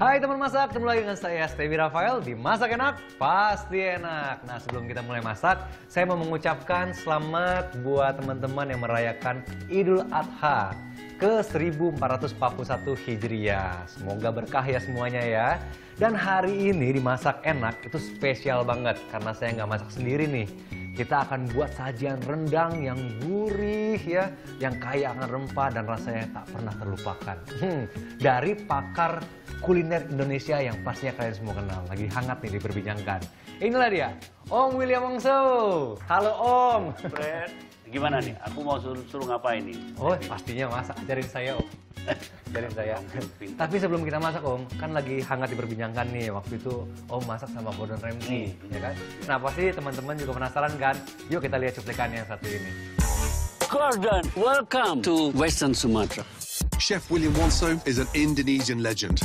Hai teman masak, ketemu lagi dengan saya Stevi Rafael di Masak Enak Pasti Enak. Nah sebelum kita mulai masak, saya mau mengucapkan selamat buat teman-teman yang merayakan Idul Adha ke 1441 Hijriah. Semoga berkah ya semuanya ya. Dan hari ini di Masak Enak itu spesial banget karena saya nggak masak sendiri nih. Kita akan buat sajian rendang yang gurih ya, yang kaya akan rempah dan rasanya tak pernah terlupakan. Dari pakar kuliner Indonesia yang pastinya kalian semua kenal, lagi hangat nih diperbincangkan. Inilah dia, Om William Wongso. Halo Om. Fred, gimana nih? Aku mau suruh ngapain nih? Oh pastinya masak, ajarin saya Om. Ajarin saya. Tapi sebelum kita masak Om, kan lagi hangat diperbincangkan nih. Waktu itu Om masak sama Gordon Ramsay, ya kan? Nah pasti teman-teman juga penasaran kan? Yuk kita lihat cuplikannya yang satu ini. Gordon, welcome to Western Sumatra. Chef William Wongso is an Indonesian legend.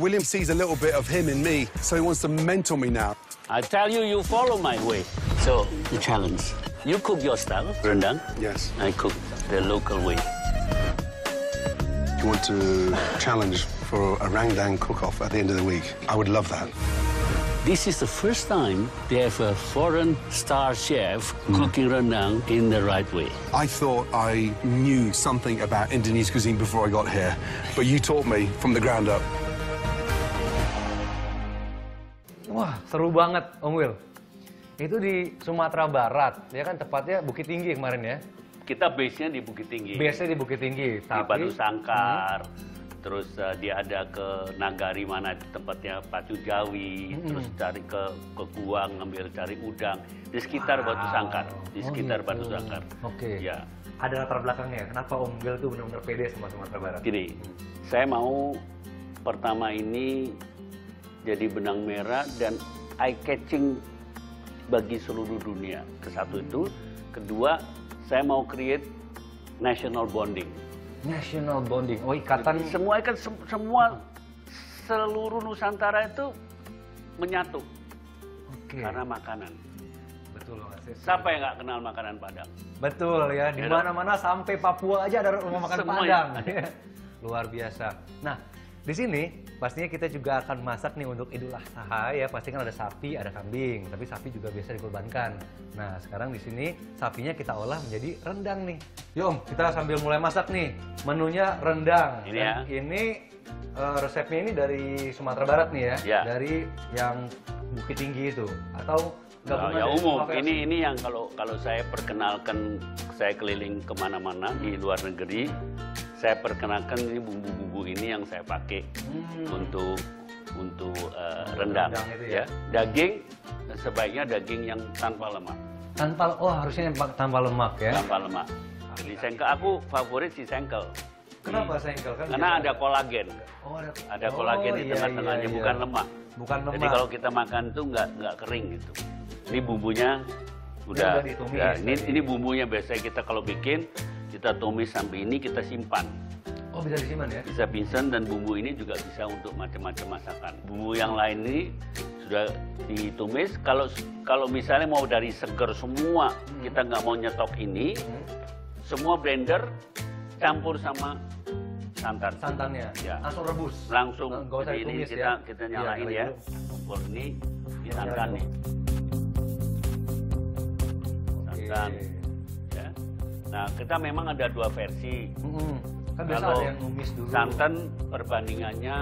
William sees a little bit of him in me, so he wants to mentor me now. I tell you, you follow my way. So, the challenge. You cook your style, rendang. Yes. I cook the local way. You want to challenge for a Rangdang cook-off at the end of the week? I would love that. This is the first time they have a foreign star chef cooking rendang in the right way. I thought I knew something about Indonesian cuisine before I got here, but you taught me from the ground up. Wah, seru banget, Om Will. Itu di Sumatera Barat, ya kan tepatnya Bukit Tinggi kemarin ya? Kita base-nya di Bukit Tinggi. Base-nya di Bukit Tinggi, Di tapi... Batu Sangkar. Terus dia ada ke Nagari mana tempatnya Pacu Jawi. Terus cari ke Guang, cari udang. Di sekitar Batu Sangkar. Di sekitar Batu Sangkar. Oke. Ya. Ada latar belakangnya, kenapa Om Will tuh benar-benar pede sama Sumatera Barat? Gini, saya mau pertama ini jadi benang merah dan eye-catching bagi seluruh dunia. Kesatu itu. Kedua, saya mau create national bonding. National bonding, oh ikatan... Semua seluruh Nusantara itu menyatu. Oke. Karena makanan. Betul Mas. Siapa yang nggak kenal makanan Padang? Betul ya, di mana-mana sampai Papua aja ada rumah makan Semua Padang. ya. Luar biasa. Nah, di sini pastinya kita juga akan masak nih untuk Idul Adha ya. Pasti kan ada sapi, ada kambing, tapi sapi juga biasa dikorbankan. Nah, sekarang di sini sapinya kita olah menjadi rendang nih. Yuk Om, kita sambil mulai masak nih. Menunya rendang. Ini ya. Ini resepnya ini dari Sumatera Barat nih ya. Ya. Dari yang Bukit Tinggi itu atau gabungan Ya dari umum. semua versi? Ini yang kalau saya perkenalkan, saya keliling kemana-mana di luar negeri. Saya perkenalkan ini bumbu-bumbu ini yang saya pakai untuk rendang. Rendang itu ya. Daging sebaiknya daging yang tanpa lemak. Harusnya yang tanpa lemak ya. Tanpa lemak. Jadi sengkel aku favorit si sengkel. Kenapa sengkel kan? Karena ada kolagen. Oh, Ada kolagen di tengah-tengahnya, bukan lemak. Bukan lemak. Jadi kalau kita makan tuh nggak kering gitu. Ini bumbunya udah ditumis ya, tadi. ini bumbunya biasanya kita kalau bikin kita tumis sampai ini kita simpan. Oh bisa disimpan ya? Bisa pinsan dan bumbu ini juga bisa untuk macam-macam masakan. Bumbu yang lain ini sudah ditumis. Kalau misalnya mau dari seger semua, kita nggak mau nyetok ini, semua blender campur sama santan. Santannya? Ya. Langsung rebus? Langsung. Nggak usah Jadi ini ditumis ya? kita nyalain ya. Kompor ini santan nih. Santan. Ya. Nah kita memang ada dua versi. Kan biasa Kalau ada yang numis dulu. santan perbandingannya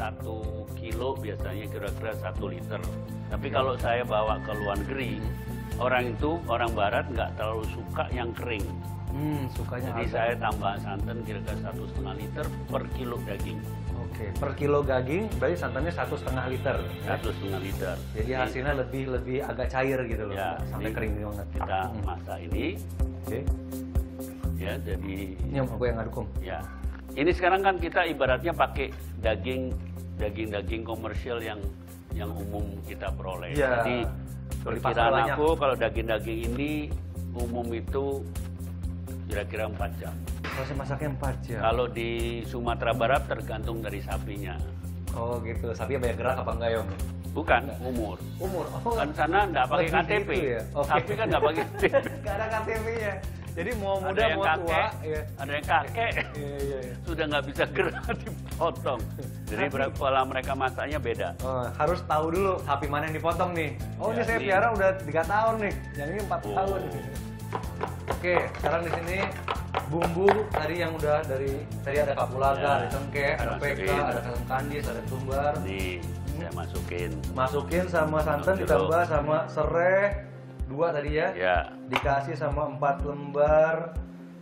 1 kilo biasanya kira-kira 1 liter. Tapi kalau saya bawa ke luar negeri, orang barat nggak terlalu suka yang kering. Sukanya Jadi saya tambah santan kira-kira 1,5 liter per kilo daging. Oke, per kilo daging berarti santannya 1,5 liter. 1,5 liter. Jadi hasilnya lebih agak cair gitu loh. Ya, Sampai ini kering banget. Kita masak ini. Oke. Ya, jadi Ini Om, aku yang ngaduk Om. ya. Ini sekarang kan kita ibaratnya pakai daging komersial yang umum kita peroleh. Iya. Jadi Kalau di pasar perkiraan banyak. aku kalau daging ini umum itu kira-kira 4 jam. Proses masaknya 4 jam. Kalau di Sumatera Barat tergantung dari sapinya. Oh gitu, sapinya banyak gerak apa enggak ya Om? Bukan, umur. Umur? Oh, Kan sana nggak pakai lebih KTP. gitu ya? Oke. Sapi kan nggak pakai KTP. Nggak ada KTP-nya. Jadi mau Ada muda yang mau tua, kakek, ya. ada yang kakek Iya. sudah nggak bisa gerak dipotong. Jadi pola mereka masaknya beda. Oh, harus tahu dulu sapi mana yang dipotong nih. Oh, Ya, ini saya ini. piara udah 3 tahun nih. Yang ini 4 Oh. tahun. Oke, sekarang di sini bumbu tadi yang udah tadi ada kapulaga, Ya, ada cengkeh, ada peka, masukin. ada santan kandis, ada tumbar. Nih, saya masukin. Masukin sama santan Jeruk. ditambah sama serai 2 tadi ya. Ya, Dikasih sama 4 lembar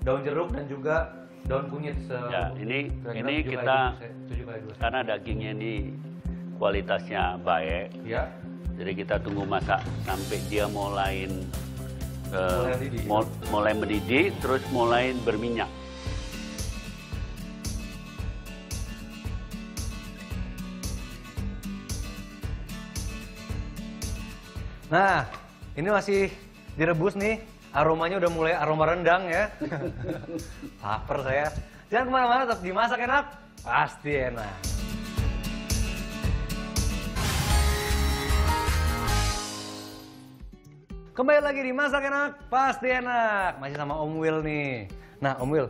daun jeruk dan juga daun kunyit. ya ini Kira-kira 7 kita kali 7 kali 2. karena dagingnya ini kualitasnya baik. Ya. Jadi kita tunggu masak sampai dia mulai mendidih. mulai mendidih, terus mulai berminyak. Nah, ini masih direbus nih. Aromanya udah mulai aroma rendang ya. Lapar saya. Jangan kemana-mana, tetap dimasak enak. Pasti enak. Kembali lagi di Masak Enak, Pasti Enak. Masih sama Om Will nih. Nah, Om Will,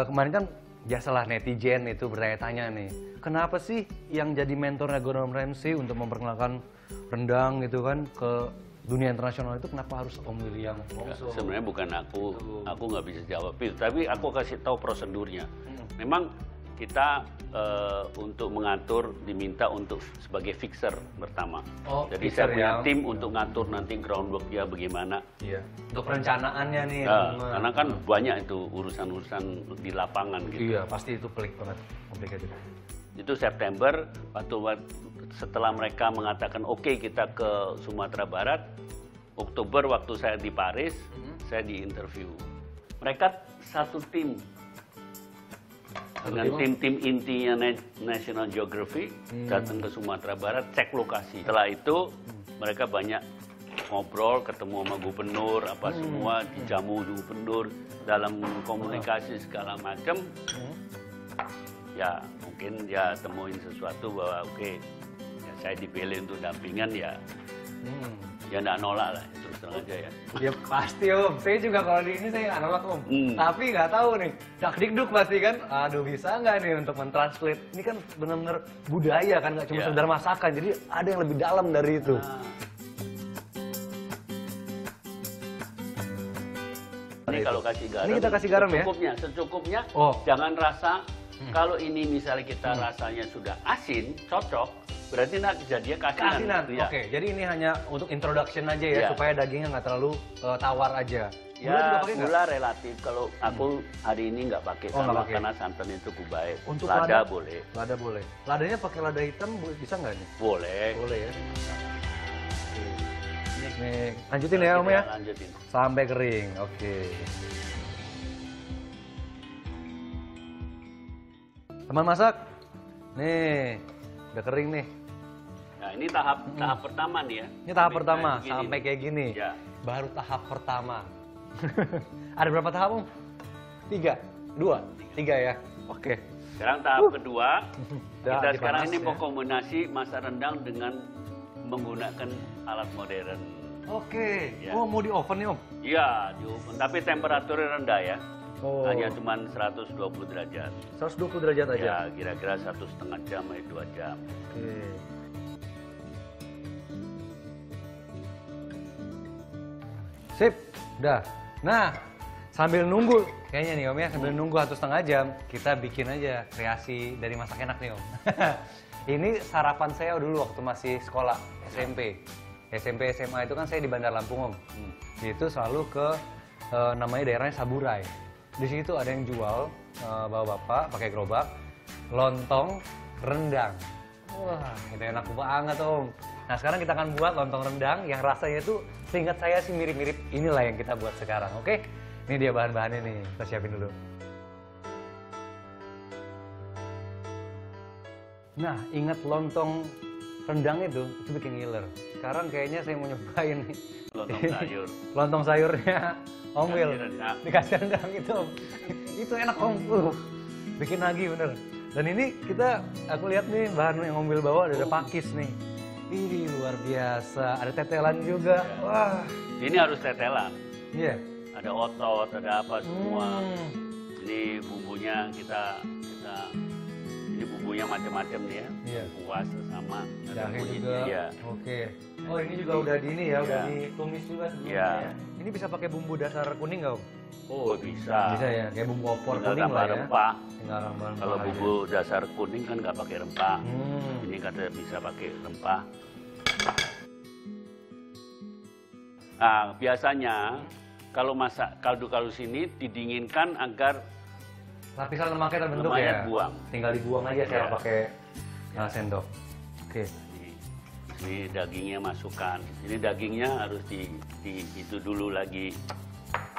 kemarin kan biasalah netizen itu bertanya-tanya nih. Kenapa sih yang jadi mentornya Gordon Ramsay untuk memperkenalkan rendang gitu kan ke dunia internasional itu kenapa harus Om Will yang ngomong? Sebenarnya bukan aku nggak bisa jawab itu, tapi aku kasih tahu prosedurnya. Memang kita untuk mengatur diminta untuk sebagai fixer pertama. Oh, jadi fixer saya punya ya. tim untuk ngatur nanti groundwork dia bagaimana. Iya. Untuk perencanaannya nih. Ya, teman-teman. karena kan banyak itu urusan-urusan di lapangan gitu. Iya, pasti itu pelik banget. Complicated. Itu September, setelah mereka mengatakan oke kita ke Sumatera Barat, Oktober waktu saya di Paris, saya di interview. Mereka satu tim dengan tim-tim intinya National Geographic datang ke Sumatera Barat, cek lokasi. Setelah itu mereka banyak ngobrol, ketemu sama gubernur, apa semua dijamu gubernur dalam komunikasi segala macam. Ya mungkin dia temuin sesuatu bahwa oke, ya saya dipilih untuk dampingan ya. Ya nggak nolak lah, terus terang aja ya. Ya pasti Om, saya juga kalau di ini saya nggak nolak Om. Tapi nggak tahu nih, dakdikduk pasti kan, aduh bisa nggak nih untuk mentranslate. Ini kan benar-benar budaya kan, nggak cuma Ya. sekedar masakan, jadi ada yang lebih dalam dari itu. Ini kalau kasih garam, Ini kita kasih garam ya? secukupnya. Oh. Jangan rasa, kalau ini misalnya kita rasanya sudah asin, cocok, berarti nanti jadinya kasinan. Kasinan, Ya. oke. Jadi ini hanya untuk introduction aja ya, Ya. supaya dagingnya nggak terlalu tawar aja. Gula juga Ya, pakai nggak? gula relatif. Kalau aku hari ini nggak pakai, Oh, nggak pakai. karena santannya cukup baik. Untuk lada boleh. Lada boleh. Ladanya pakai lada hitam bisa nggak nih? Boleh. Boleh ya. Nih, lanjutin ya Om ya. Lanjutin. Sampai kering, oke. Teman masak, nih udah kering nih. Nah ini tahap pertama nih ya. Ini tahap Sampai pertama, kayak begini. sampai kayak gini. Ya. Baru tahap pertama. Ada berapa tahap Om? 3? 2? 3 ya? Oke. Sekarang tahap kedua, Udah kita sekarang dipanas ini ya. mau kombinasi masak rendang dengan menggunakan alat modern. Oke. Ya. Oh mau di oven nih Om? Iya, di oven. Tapi temperaturnya rendah ya. Oh. Hanya cuma 120 derajat. 120 derajat aja? Ya, kira-kira 1,5 jam atau 2 jam. Oke. Sip, udah. Nah, sambil nunggu, kayaknya nih Om ya, sambil nunggu 1,5 jam, kita bikin aja kreasi dari Masak Enak nih Om. Ini sarapan saya dulu waktu masih sekolah, SMP. SMP, SMA itu kan saya di Bandar Lampung Om. Itu selalu ke, namanya daerahnya Saburai. Di situ ada yang jual, bapak-bapak pakai gerobak, lontong rendang. Wah, itu enak banget Om. Nah sekarang kita akan buat lontong rendang yang rasanya itu seingat saya sih mirip-mirip inilah yang kita buat sekarang, oke? Ini dia bahan-bahannya nih, kita siapin dulu. Nah, ingat lontong rendang itu bikin ngiler. Sekarang kayaknya saya mau nyobain nih. Lontong sayur. Lontong sayurnya Om Will. Dikasih rendang. Dikasih rendang itu Om. Itu enak Om. Bikin lagi bener. Dan ini aku lihat nih bahan yang Om Will bawa ada pakis nih. Ini luar biasa. Ada tetelan juga. Wah. Ini harus tetelan. Iya. ada otot, ada apa semua. Ini bumbunya kita ini bumbunya macam-macam nih ya. Iya. Kuas sama ada Jahe kunyit, juga. ya. Oke. Oh ini juga udah di ini ya, udah Iya. ditumis juga sebelumnya Iya. ya. Ini bisa pakai bumbu dasar kuning nggak Om? Oh bisa. Bisa ya, kayak bumbu opor Tinggal kuning tambah lah ya. rempah. Tinggal rempah-rempah Kalau aja. bumbu dasar kuning kan nggak pakai rempah. Hmm. Ini kata bisa pakai rempah. Nah, biasanya kalau masak kaldu-kaldu sini didinginkan agar Lapisan lemaknya terbentuk lemaknya ya. buang. Tinggal dibuang aja saya Iya. pakai sendok. Oke. Ini dagingnya masukkan. Ini dagingnya harus itu dulu lagi.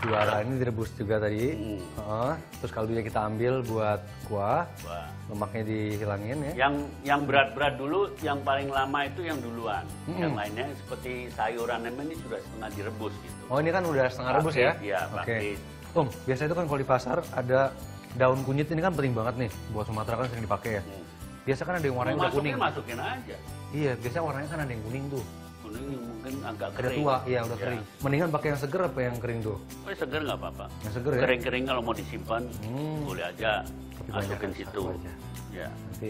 Juara ini direbus juga tadi. Hmm. Terus kaldunya kita ambil buat kuah. Wah. Lemaknya dihilangin ya. Yang berat-berat dulu, yang paling lama itu yang duluan. Hmm. Yang lainnya seperti sayuran ini sudah setengah direbus gitu. Oh ini kan udah setengah rebus ya? Iya, Oke. pakis. Om, biasa itu kan kalau di pasar ada daun kunyit, ini kan penting banget nih. Buat Sumatera kan sering dipakai ya. Biasa kan ada yang warnanya udah kuning. Masukin aja. Iya, biasa warnanya kan ada yang kuning tuh. Kuning mungkin agak Ada kering. tua, iya udah Ya. kering. Mendingan pakai yang seger apa yang kering tuh? Oh, seger nggak apa-apa. Yang seger ya? Kering-kering kalau mau disimpan, boleh aja Tapi masukin banyak situ. satu aja. Ya. Nanti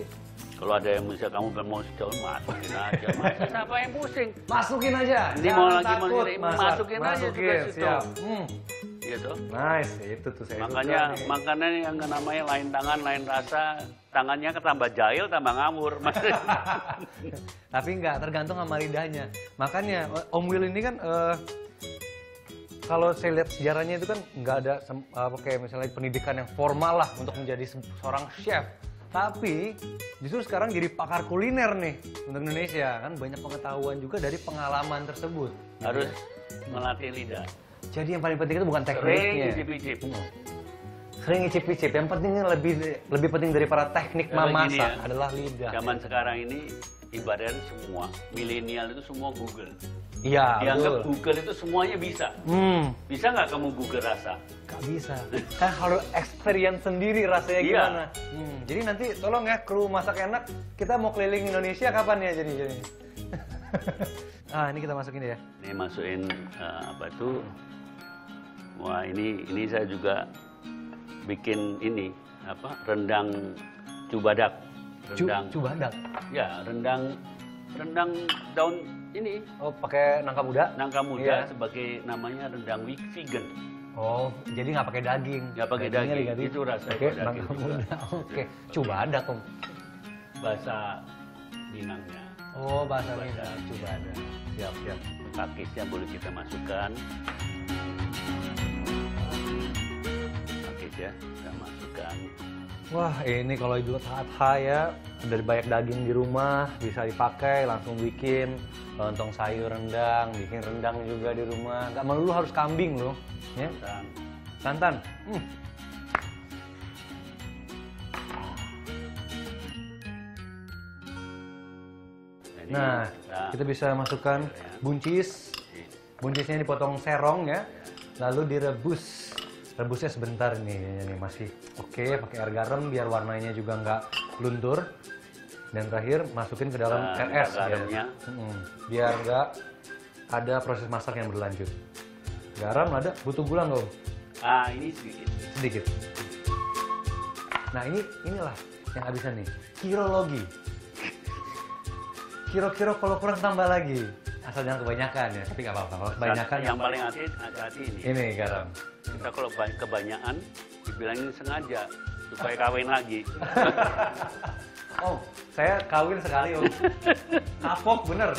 Kalau ada yang bisa kamu mau sejauh masukin aja. Masa siapa yang pusing? masukin aja. Ini Jangan mau lagi takut masukin, masak. masukin aja juga situ. siap. Iya toh. Nice, itu tuh saya Makanya suka nih. makanya yang namanya lain tangan, lain rasa, tangannya ketambah jahil, tambah ngawur. Tapi nggak, tergantung sama lidahnya. Makanya Om Will ini kan kalau saya lihat sejarahnya itu kan nggak ada kayak misalnya pendidikan yang formal lah untuk menjadi seorang chef. Tapi justru sekarang jadi pakar kuliner nih untuk Indonesia, kan banyak pengetahuan juga dari pengalaman tersebut. Harus melatih lidah. Jadi yang paling penting itu bukan Sering tekniknya. icip-icip. Sering icip-icip. Yang pentingnya lebih penting daripada teknik Kalau gini memasak ya, adalah lidah. Zaman sekarang ini ibaratnya semua milenial itu semua Google. Iya, Dianggap betul. Google itu semuanya bisa. Bisa nggak kamu Google rasa? Gak bisa. Kan harus experience sendiri rasanya Iya. gimana. Jadi nanti tolong ya kru Masak Enak, kita mau keliling Indonesia kapan ya jadi? Ah, ini kita masukin ya. Ini masukin apa itu? Wah, ini saya juga bikin ini apa? Rendang cubadak. Rendang. Cubadak. Ya, rendang daun ini Oh, pakai nangka muda? nangka muda Iya. sebagai namanya rendang vegan. Oh, jadi nggak pakai daging. Nggak pakai Dagingnya daging. diganti Itu rasanya pakai daging nangka juga. muda. Oke, cubadak Om. Bahasa Minangnya. Oh, bahasa Cubadak. Minang, cubadak. Siap, siap. Pakisnya boleh kita masukkan. Pakis ya, kita masukkan. Wah, ini kalau Idul Adha ya, dari banyak daging di rumah bisa dipakai, langsung bikin lontong sayur rendang, bikin rendang juga di rumah. Nggak melulu harus kambing loh, ya. Dan Santan. ini Nah, kita bisa masukkan buncis. Buncisnya dipotong serong ya, lalu direbus. Rebusnya sebentar nih masih oke, pakai air garam biar warnanya juga nggak luntur. Dan terakhir masukin ke dalam Nah, RS garamnya. biar nggak ada proses masak yang berlanjut. Garam ada, butuh gula nggak Om? ini sedikit. Sedikit. Nah inilah yang habisnya nih, kirologi. Kiro-kiro kalau kurang tambah lagi. Asal jangan kebanyakan ya, tapi nggak apa-apa. Kalau kebanyakan yang paling hati-hati ini. ini garam. Kita kalau kebanyakan dibilangin sengaja supaya kawin lagi. Oh, saya kawin sekali Om. Kapok bener.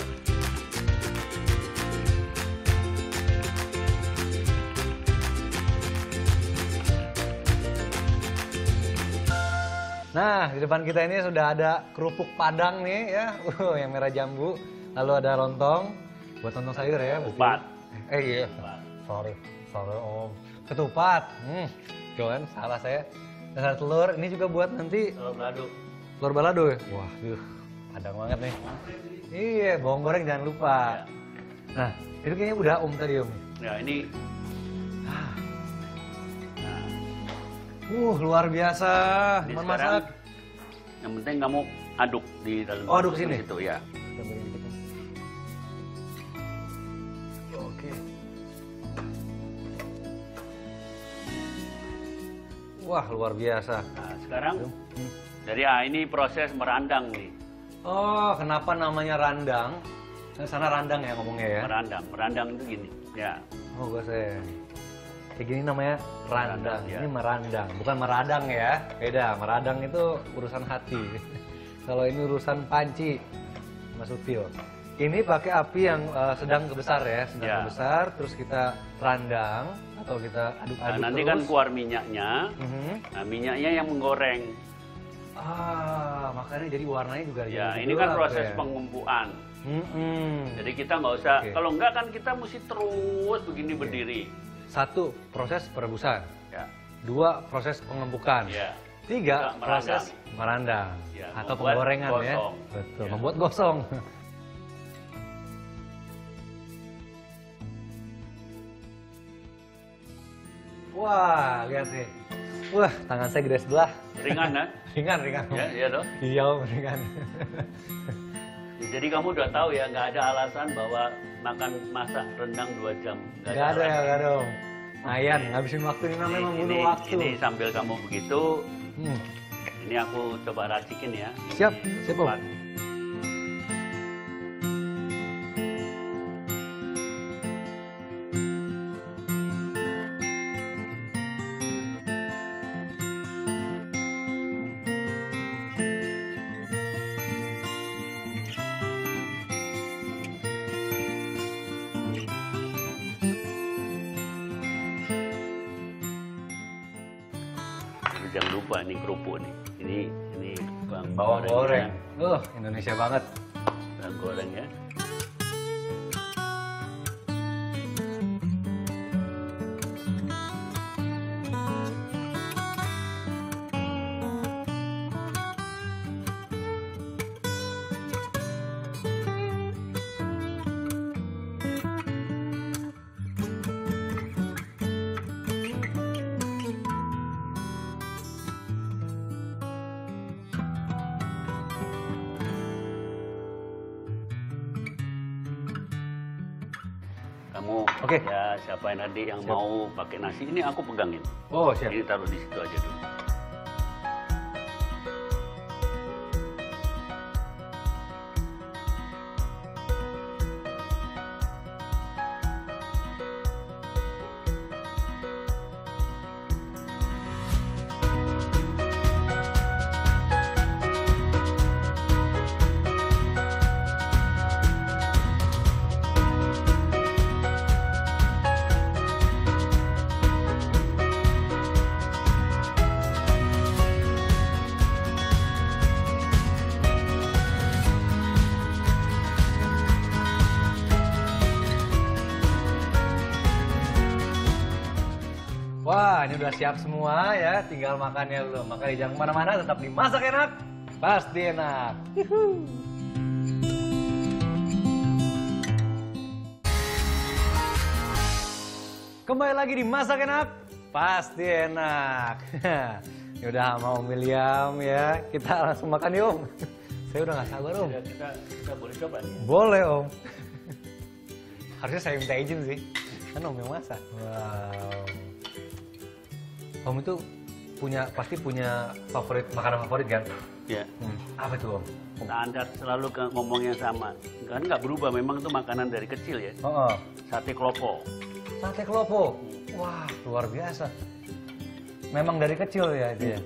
Nah, di depan kita ini sudah ada kerupuk Padang nih ya, yang merah jambu. Lalu ada lontong, buat lontong sayur ya. Ketupat. Iya. Sorry Om. Ketupat. Jangan salah saya. Dasar telur, ini juga buat nanti Telur balado. telur balado ya. Wah, Padang banget nih. Iya, bawang goreng jangan lupa. Nah, itu kayaknya udah Om tadi Om. Ya, ini Luar biasa. Ini Teman sekarang masak. yang penting kamu aduk di dalam Oh, aduk sini? situ ya. Oke. Wah, luar biasa. Nah, sekarang jadi ini proses merandang nih. Oh, kenapa namanya randang? Sana randang ya ngomongnya ya? Merandang itu gini. Ya. Oh, gue saya. Kayak gini namanya randang. Merandang, ya. Ini merandang, bukan meradang ya. Beda, meradang itu urusan hati. Kalau ini urusan panci, Mas Util. Ini pakai api yang sedang besar ya, sedang besar. Terus kita randang atau kita aduk-aduk Nanti terus. kan keluar minyaknya. Nah, minyaknya yang menggoreng. Ah, makanya jadi warnanya juga. Ya, jadi ini kan gelap proses ya. pengumpuan. Mm-mm. Jadi kita nggak usah, Oke. kalau enggak kan kita mesti terus begini berdiri. 1, proses perebusan. Ya. 2, proses pengembukan. Ya. 3, Merandang. proses merandang. Ya, Atau membuat penggorengan ya. gosong. Betul, Ya. membuat gosong. Wah, lihat nih. Wah, tangan saya gede sebelah. Ringan kan? Ringan, ringan. Ya, iya dong. Iya, Om, ringan. Jadi kamu udah tahu ya, nggak ada alasan bahwa masak rendang 2 jam. Gak ada ya, gak ada Om. Ayan, ngabisin waktu ini namanya membunuh waktu. Ini sambil kamu begitu, Hmm. ini aku coba racikin ya. Siap, Ini siap Om. cepat. Tapi jangan lupa ini kerupuk nih. Ini Bawang goreng. ya. Indonesia banget. Bawang goreng ya. Kamu Oke. ya siapa yang nanti yang mau pakai nasi ini aku pegangin. Oh, siap. Ini taruh di situ aja dulu. Wah, ini udah siap semua ya, tinggal makannya belum. Makanya jangan kemana-mana, tetap dimasak enak, pasti enak. Kembali lagi di Masak Enak, pasti enak. Ya udah mau William ya, kita langsung makan yuk Om. Saya udah gak sabar Om. Ya, kita boleh coba nih. Boleh Om. Harusnya saya minta izin sih, kan Om yang masak. Wow. Om itu pasti punya makanan favorit kan? Ya. Apa itu Om? Standar selalu ngomong yang sama. Kan nggak berubah, memang itu makanan dari kecil ya. Oh, Sate klopo. sate klopo. Wah, luar biasa. Memang dari kecil ya itu ya?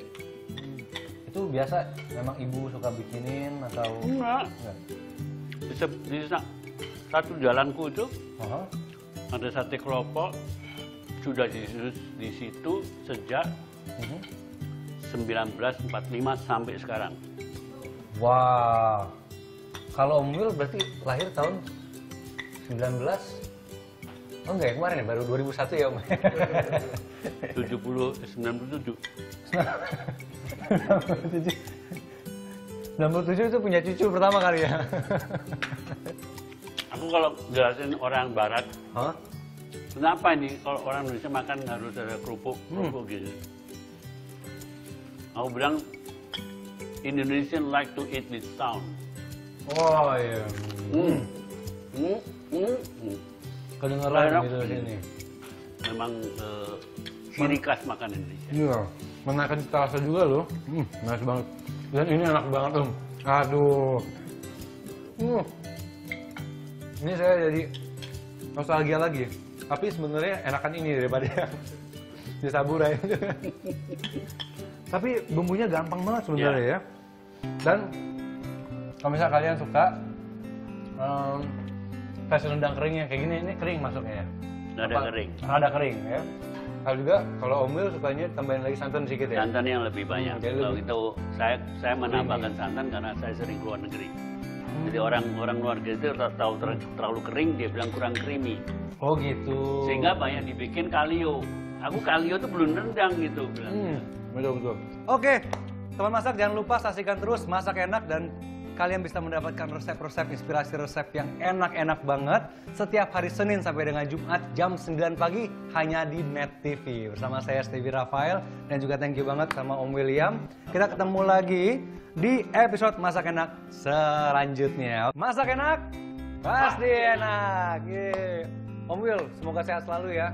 Itu biasa memang ibu suka bikinin atau? Enggak. Enggak. Di satu jalanku itu Oh. ada sate klopo, sudah di situ sejak 1945 sampai sekarang. Wah. Kalau Om Wil berarti lahir tahun 19. Oh enggak ya, kemarin ya, baru 2001 ya Om? 97. 97 itu punya cucu pertama kali ya? Aku kalau jelasin orang barat, Hah? kenapa ini kalau orang Indonesia makan harus ada kerupuk gitu. Aku bilang, Indonesian like to eat with sound. Oh iya. Kedengeran Kedengeran gitu di sini. Memang ciri khas makan Indonesia. Iya, menaikkan cita rasa juga loh. Nice banget. Dan ini enak banget Om. Aduh. Ini saya jadi nostalgia lagi. Tapi sebenarnya enakan ini daripada yang di Saburai. Tapi bumbunya gampang banget sebenarnya ya. Dan kalau misalnya kalian suka versi rendang kering yang kayak gini, ini kering masuknya ya. Rada kering. Rada kering ya. Kalau juga kalau Om Wil sukanya tambahin lagi santan sedikit ya. Santan yang lebih banyak. jadi Kalau lebih- itu saya menambahkan santan karena saya sering keluar negeri. Jadi orang luar negeri itu tahu terlalu kering, dia bilang kurang creamy. Oh gitu. Sehingga banyak dibikin kalio. Aku kalio tuh belum rendang gitu bilang. Betul. Oke, teman masak jangan lupa saksikan terus Masak Enak dan kalian bisa mendapatkan resep-resep, inspirasi resep yang enak-enak banget setiap hari Senin sampai dengan Jumat jam 9 pagi hanya di Net TV. Bersama saya Stevie Rafael dan juga thank you banget sama Om William. Kita ketemu lagi di episode Masak Enak selanjutnya. Masak Enak, pasti enak. Yeay. Om Wil, semoga sehat selalu ya.